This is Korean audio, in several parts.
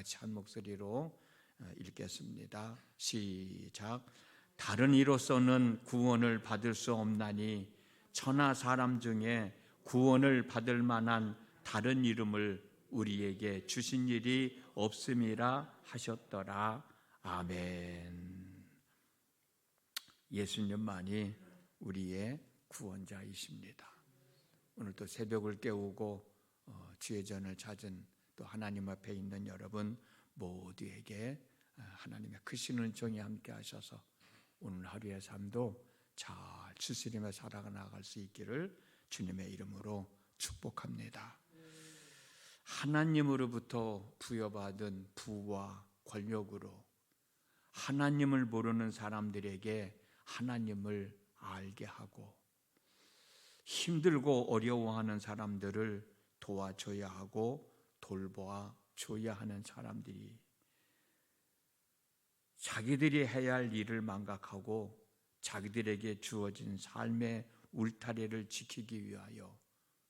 같이 한 목소리로 읽겠습니다. 시작. 다른 이로서는 구원을 받을 수 없나니 천하 사람 중에 구원을 받을 만한 다른 이름을 우리에게 주신 일이 없음이라 하셨더라. 아멘. 예수님만이 우리의 구원자이십니다. 오늘도 새벽을 깨우고 주의 전을 찾은 또 하나님 앞에 있는 여러분 모두에게 하나님의 크신 은총이 함께 하셔서 오늘 하루의 삶도 잘 추스리며 살아나갈 수 있기를 주님의 이름으로 축복합니다. 하나님으로부터 부여받은 부와 권력으로 하나님을 모르는 사람들에게 하나님을 알게 하고 힘들고 어려워하는 사람들을 도와줘야 하고 돌보아줘야 하는 사람들이 자기들이 해야 할 일을 망각하고 자기들에게 주어진 삶의 울타리를 지키기 위하여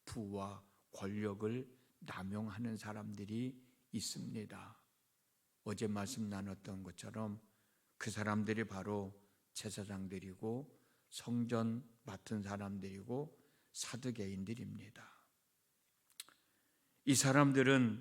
부와 권력을 남용하는 사람들이 있습니다. 어제 말씀 나눴던 것처럼 그 사람들이 바로 제사장들이고 성전 맡은 사람들이고 사두개인들입니다. 이 사람들은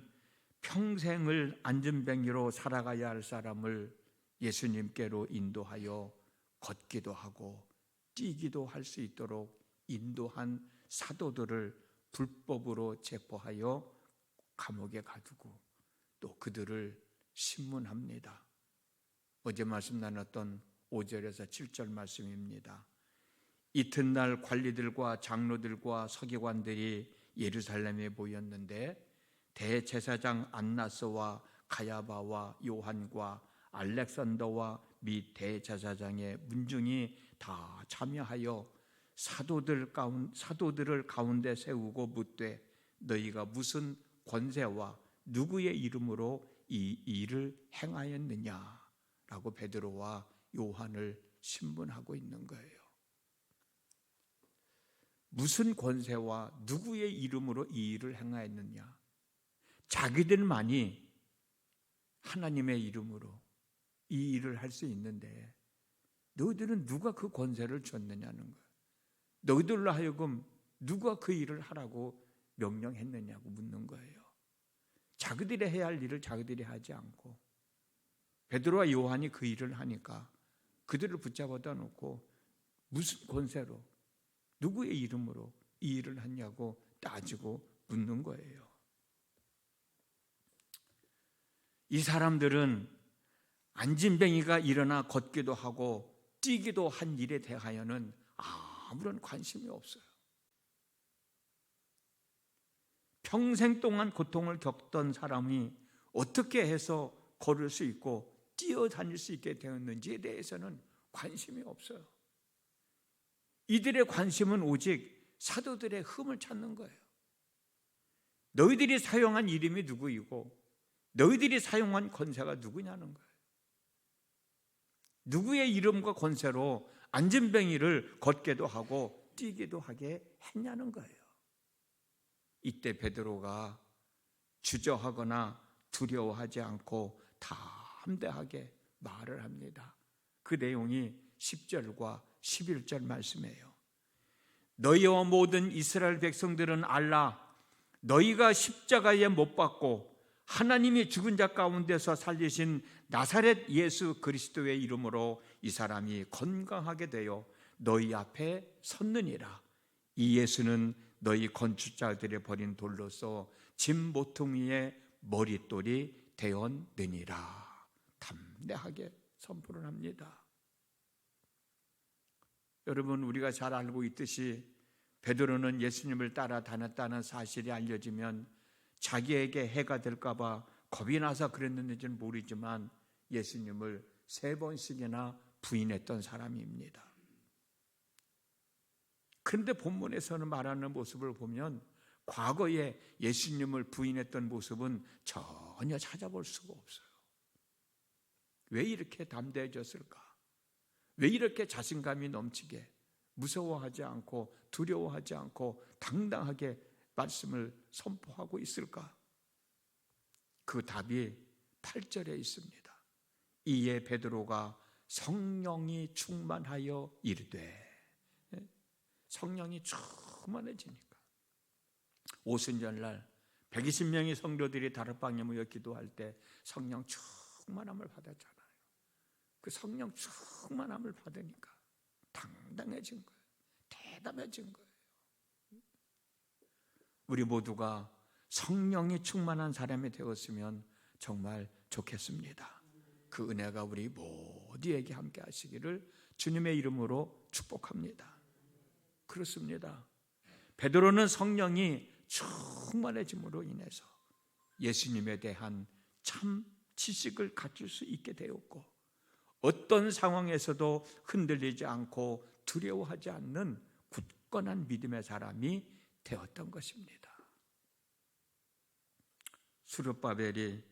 평생을 안전뱅이로 살아가야 할 사람을 예수님께로 인도하여 걷기도 하고 뛰기도 할 수 있도록 인도한 사도들을 불법으로 체포하여 감옥에 가두고 또 그들을 신문합니다. 어제 말씀 나눴던 5절에서 7절 말씀입니다. 이튿날 관리들과 장로들과 서기관들이 예루살렘에 모였는데 대제사장 안나스와 가야바와 요한과 알렉산더와 및 대제사장의 문중이 다 참여하여 사도들을 가운데 세우고 묻되 너희가 무슨 권세와 누구의 이름으로 이 일을 행하였느냐라고 베드로와 요한을 신문하고 있는 거예요. 무슨 권세와 누구의 이름으로 이 일을 행하였느냐? 자기들만이 하나님의 이름으로 이 일을 할 수 있는데 너희들은 누가 그 권세를 줬느냐는 거예요. 너희들로 하여금 누가 그 일을 하라고 명령했느냐고 묻는 거예요. 자기들이 해야 할 일을 자기들이 하지 않고 베드로와 요한이 그 일을 하니까 그들을 붙잡아다 놓고 무슨 권세로 누구의 이름으로 이 일을 했냐고 따지고 묻는 거예요. 이 사람들은 안진뱅이가 일어나 걷기도 하고 뛰기도 한 일에 대하여는 아무런 관심이 없어요. 평생 동안 고통을 겪던 사람이 어떻게 해서 걸을 수 있고 뛰어다닐 수 있게 되었는지에 대해서는 관심이 없어요. 이들의 관심은 오직 사도들의 흠을 찾는 거예요. 너희들이 사용한 이름이 누구이고 너희들이 사용한 권세가 누구냐는 거예요. 누구의 이름과 권세로 안진뱅이를 걷게도 하고 뛰기도 하게 했냐는 거예요. 이때 베드로가 주저하거나 두려워하지 않고 담대하게 말을 합니다. 그 내용이 10절과 11절 말씀이에요. 너희와 모든 이스라엘 백성들은 알라. 너희가 십자가에 못 박고 하나님이 죽은 자 가운데서 살리신 나사렛 예수 그리스도의 이름으로 이 사람이 건강하게 되어 너희 앞에 섰느니라. 이 예수는 너희 건축자들이 버린 돌로서 집 모퉁이의 머릿돌이 되었느니라. 담대하게 선포를 합니다. 여러분, 우리가 잘 알고 있듯이 베드로는 예수님을 따라 다녔다는 사실이 알려지면 자기에게 해가 될까 봐 겁이 나서 그랬는지는 모르지만 예수님을 3번씩이나 부인했던 사람입니다. 그런데 본문에서는 말하는 모습을 보면 과거에 예수님을 부인했던 모습은 전혀 찾아볼 수가 없어요. 왜 이렇게 담대해졌을까? 왜 이렇게 자신감이 넘치게 무서워하지 않고 두려워하지 않고 당당하게 말씀을 선포하고 있을까? 그 답이 8절에 있습니다. 이에 베드로가 성령이 충만하여 이르되, 성령이 충만해지니까 오순절날 120명의 성도들이 다락방에 모여 기도할 때 성령 충만함을 받았잖아요. 그 성령 충만함을 받으니까 당당해진 거예요. 대담해진 거예요. 우리 모두가 성령이 충만한 사람이 되었으면 정말 좋겠습니다. 그 은혜가 우리 모두에게 함께 하시기를 주님의 이름으로 축복합니다. 그렇습니다. 베드로는 성령이 충만해짐으로 인해서 예수님에 대한 참 지식을 갖출 수 있게 되었고, 어떤 상황에서도 흔들리지 않고 두려워하지 않는 굳건한 믿음의 사람이 되었던 것입니다. 스룹바벨이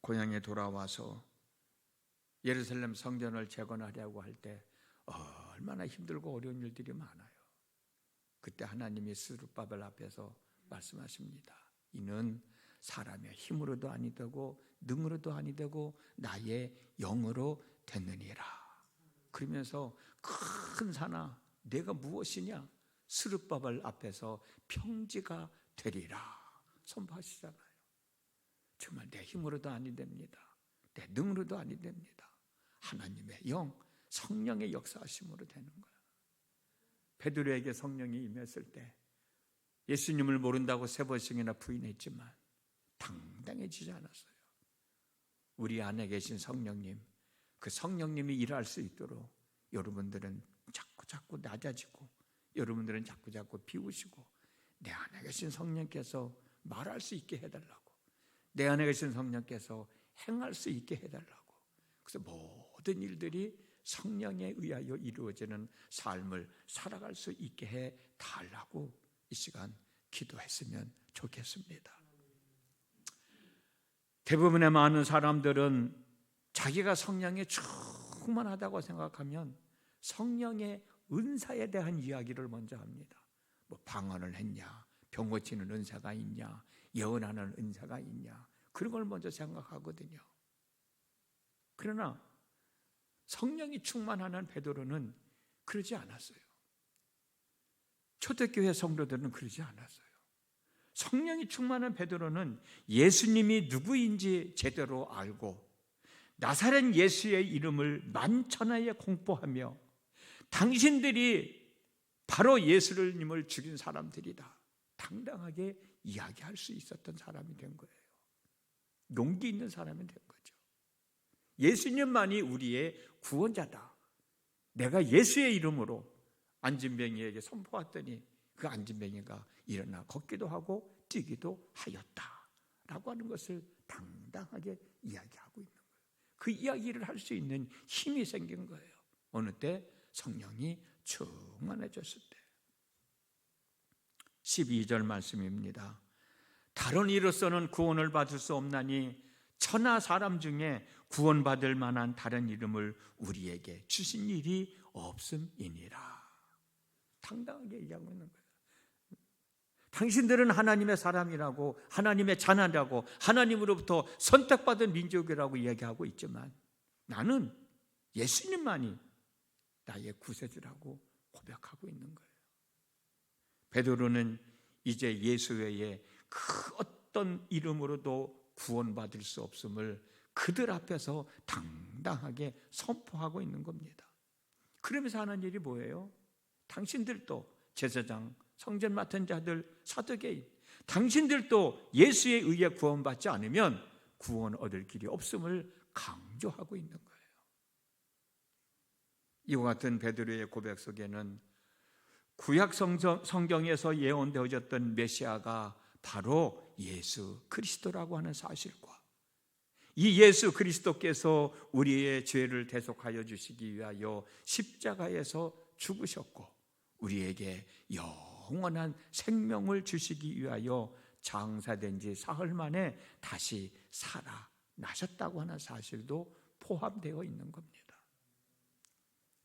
고향에 돌아와서 예루살렘 성전을 재건하려고 할 때 얼마나 힘들고 어려운 일들이 많아요. 그때 하나님이 스룹바벨 앞에서 말씀하십니다. 이는 사람의 힘으로도 아니 되고 능으로도 아니 되고 나의 영으로 됐느니라. 그러면서 큰 산아 내가 무엇이냐, 스룹바벨 앞에서 평지가 되리라 선포하시잖아요. 정말 내 힘으로도 아니 됩니다. 내 능으로도 아니 됩니다. 하나님의 영, 성령의 역사하심으로 되는 거예요. 베드로에게 성령이 임했을 때 예수님을 모른다고 3번씩이나 부인했지만 당당해지지 않았어요. 우리 안에 계신 성령님, 그 성령님이 일할 수 있도록 여러분들은 자꾸 낮아지고, 여러분들은 자꾸 비우시고, 내 안에 계신 성령께서 말할 수 있게 해달라고, 내 안에 계신 성령께서 행할 수 있게 해달라고. 그래서 모든 일들이 성령에 의하여 이루어지는 삶을 살아갈 수 있게 해달라고 이 시간 기도했으면 좋겠습니다. 대부분의 많은 사람들은 자기가 성령에 충만하다고 생각하면 성령의 은사에 대한 이야기를 먼저 합니다. 뭐 방언을 했냐, 병 고치는 은사가 있냐, 예언하는 은사가 있냐, 그런 걸 먼저 생각하거든요. 그러나 성령이 충만하는 베드로는 그러지 않았어요. 초대교회 성도들은 그러지 않았어요. 성령이 충만한 베드로는 예수님이 누구인지 제대로 알고 나사렛 예수의 이름을 만천하에 공포하며 당신들이 바로 예수님을 죽인 사람들이다 당당하게 이야기할 수 있었던 사람이 된 거예요. 용기 있는 사람이 된 거죠. 예수님만이 우리의 구원자다. 내가 예수의 이름으로 안진뱅이에게 선포했더니 그 안진뱅이가 일어나 걷기도 하고 뛰기도 하였다 라고 하는 것을 당당하게 이야기하고 있는 거예요. 그 이야기를 할 수 있는 힘이 생긴 거예요. 어느 때? 성령이 충만해졌을 때. 12절 말씀입니다. 다른 이로서는 구원을 받을 수 없나니 천하 사람 중에 구원받을 만한 다른 이름을 우리에게 주신 일이 없음이니라. 당당하게 얘기하고 있는 거예요. 당신들은 하나님의 사람이라고, 하나님의 자녀라고, 하나님으로부터 선택받은 민족이라고 이야기하고 있지만 나는 예수님만이 나의 구세주라고 고백하고 있는 거예요. 베드로는 이제 예수 외에 그 어떤 이름으로도 구원받을 수 없음을 그들 앞에서 당당하게 선포하고 있는 겁니다. 그러면서 하는 일이 뭐예요? 당신들도 제사장, 성전 맡은 자들, 사두개인, 당신들도 예수에 의해 구원받지 않으면 구원 얻을 길이 없음을 강조하고 있는 거예요. 이와 같은 베드로의 고백 속에는 구약 성경에서 예언되어졌던 메시아가 바로 예수 그리스도라고 하는 사실과 이 예수 그리스도께서 우리의 죄를 대속하여 주시기 위하여 십자가에서 죽으셨고 우리에게 영원한 생명을 주시기 위하여 장사된 지 사흘 만에 다시 살아나셨다고 하는 사실도 포함되어 있는 겁니다.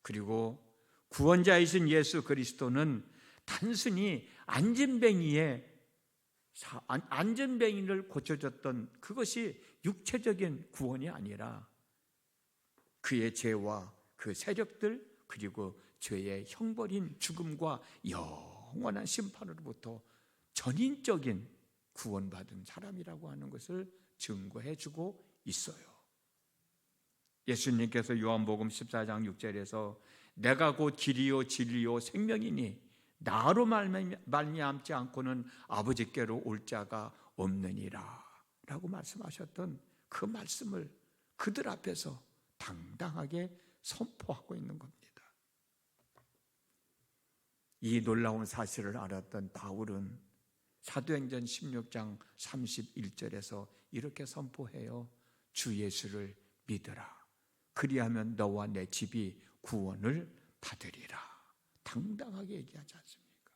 그리고 구원자이신 예수 그리스도는 단순히 안진뱅이를 고쳐줬던 그것이 육체적인 구원이 아니라 그의 죄와 그 세력들 그리고 죄의 형벌인 죽음과 영원한 심판으로부터 전인적인 구원받은 사람이라고 하는 것을 증거해 주고 있어요. 예수님께서 요한복음 14장 6절에서 내가 곧 길이요 진리요 생명이니 나로 말미암지 않고는 아버지께로 올 자가 없느니라 라고 말씀하셨던 그 말씀을 그들 앞에서 당당하게 선포하고 있는 겁니다. 이 놀라운 사실을 알았던 바울은 사도행전 16장 31절에서 이렇게 선포해요. 주 예수를 믿으라. 그리하면 너와 내 집이 구원을 받으리라. 당당하게 얘기하지 않습니까?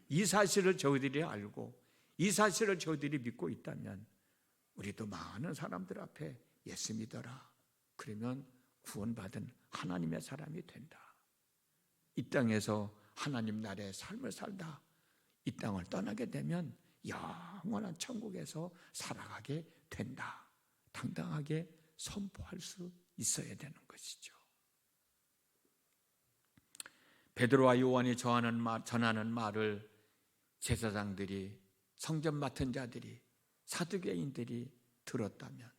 이 사실을 저희들이 알고 이 사실을 저희들이 믿고 있다면 우리도 많은 사람들 앞에 예수 믿어라. 그러면 구원받은 하나님의 사람이 된다. 이 땅에서 하나님 나라의 삶을 살다 이 땅을 떠나게 되면 영원한 천국에서 살아가게 된다. 당당하게 선포할 수 있어야 되는 것이죠. 베드로와 요한이 전하는 말을 제사장들이, 성전 맡은 자들이, 사두개인들이 들었다면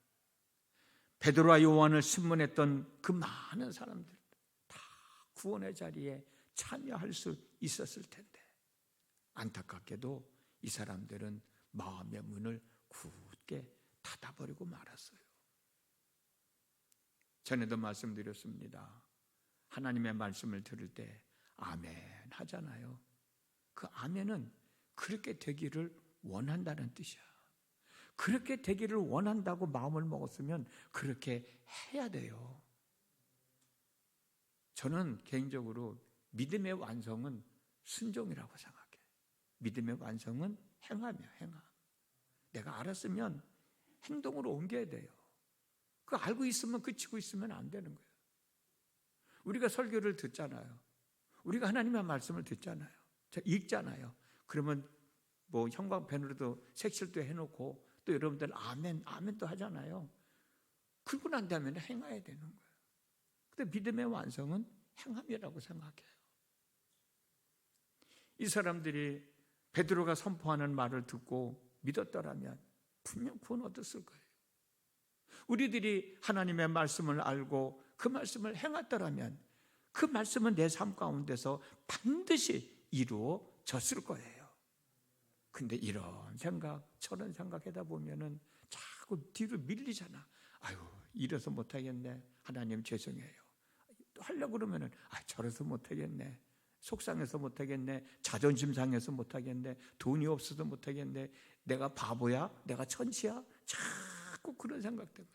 베드로와 요한을 신문했던 그 많은 사람들 다 구원의 자리에 참여할 수 있었을 텐데 안타깝게도 이 사람들은 마음의 문을 굳게 닫아버리고 말았어요. 전에도 말씀드렸습니다. 하나님의 말씀을 들을 때 아멘 하잖아요. 그 아멘은 그렇게 되기를 원한다는 뜻이야. 그렇게 되기를 원한다고 마음을 먹었으면 그렇게 해야 돼요. 저는 개인적으로 믿음의 완성은 순종이라고 생각해요. 믿음의 완성은 행함이야, 행함. 내가 알았으면 행동으로 옮겨야 돼요. 그 알고 있으면 그치고 있으면 안 되는 거예요. 우리가 설교를 듣잖아요. 우리가 하나님의 말씀을 듣잖아요. 읽잖아요. 그러면 뭐 형광펜으로도 색칠도 해놓고 또 여러분들 아멘, 아멘 또 하잖아요. 그러고 난 다음에 행해야 되는 거예요. 근데 믿음의 완성은 행함이라고 생각해요. 이 사람들이 베드로가 선포하는 말을 듣고 믿었더라면 분명 구원 얻었을 거예요. 우리들이 하나님의 말씀을 알고 그 말씀을 행했더라면 그 말씀은 내 삶 가운데서 반드시 이루어졌을 거예요. 근데 이런 생각, 저런 생각하다 보면은 자꾸 뒤로 밀리잖아. 아유, 이래서 못하겠네. 하나님 죄송해요. 또 하려고 그러면은 저래서 못하겠네. 속상해서 못하겠네. 자존심 상해서 못하겠네. 돈이 없어서 못하겠네. 내가 바보야? 내가 천치야? 자꾸 그런 생각 때문에.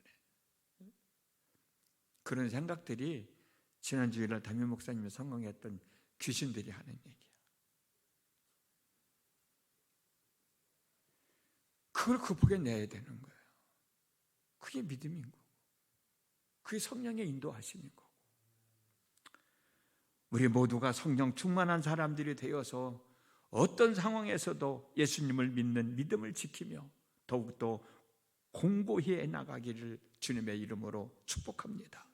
그런 생각들이 지난 주일날 담임 목사님이 성공했던 귀신들이 하는 얘기야. 그걸 극복해내야 되는 거예요. 그게 믿음인 거고 그게 성령의 인도하심인 거고 우리 모두가 성령 충만한 사람들이 되어서 어떤 상황에서도 예수님을 믿는 믿음을 지키며 더욱더 공고히 해나가기를 주님의 이름으로 축복합니다.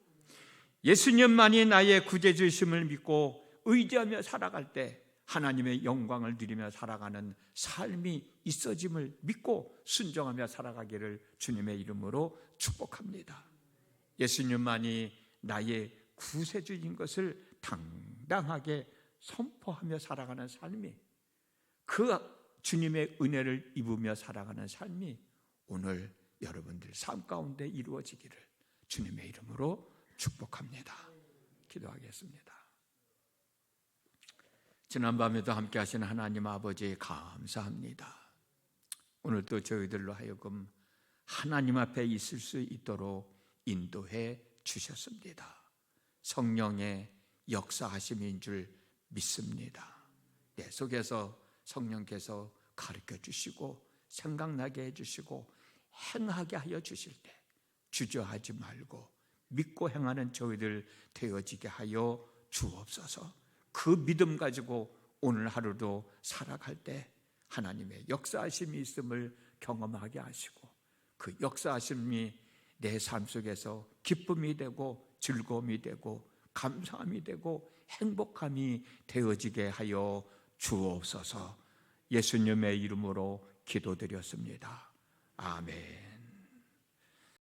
예수님만이 나의 구제주심을 믿고 의지하며 살아갈 때 하나님의 영광을 누리며 살아가는 삶이 있어짐을 믿고 순종하며 살아가기를 주님의 이름으로 축복합니다. 예수님만이 나의 구세주인 것을 당당하게 선포하며 살아가는 삶이, 그 주님의 은혜를 입으며 살아가는 삶이 오늘 여러분들 삶 가운데 이루어지기를 주님의 이름으로 축복합니다. 기도하겠습니다. 지난밤에도 함께 하신 하나님 아버지 감사합니다. 오늘도 저희들로 하여금 하나님 앞에 있을 수 있도록 인도해 주셨습니다. 성령의 역사하심인 줄 믿습니다. 내 속에서 성령께서 가르쳐 주시고 생각나게 해주시고 행하게 하여 주실 때 주저하지 말고 믿고 행하는 저희들 되어지게 하여 주옵소서. 그 믿음 가지고 오늘 하루도 살아갈 때 하나님의 역사하심이 있음을 경험하게 하시고 그 역사하심이 내 삶 속에서 기쁨이 되고 즐거움이 되고 감사함이 되고 행복함이 되어지게 하여 주옵소서. 예수님의 이름으로 기도드렸습니다. 아멘.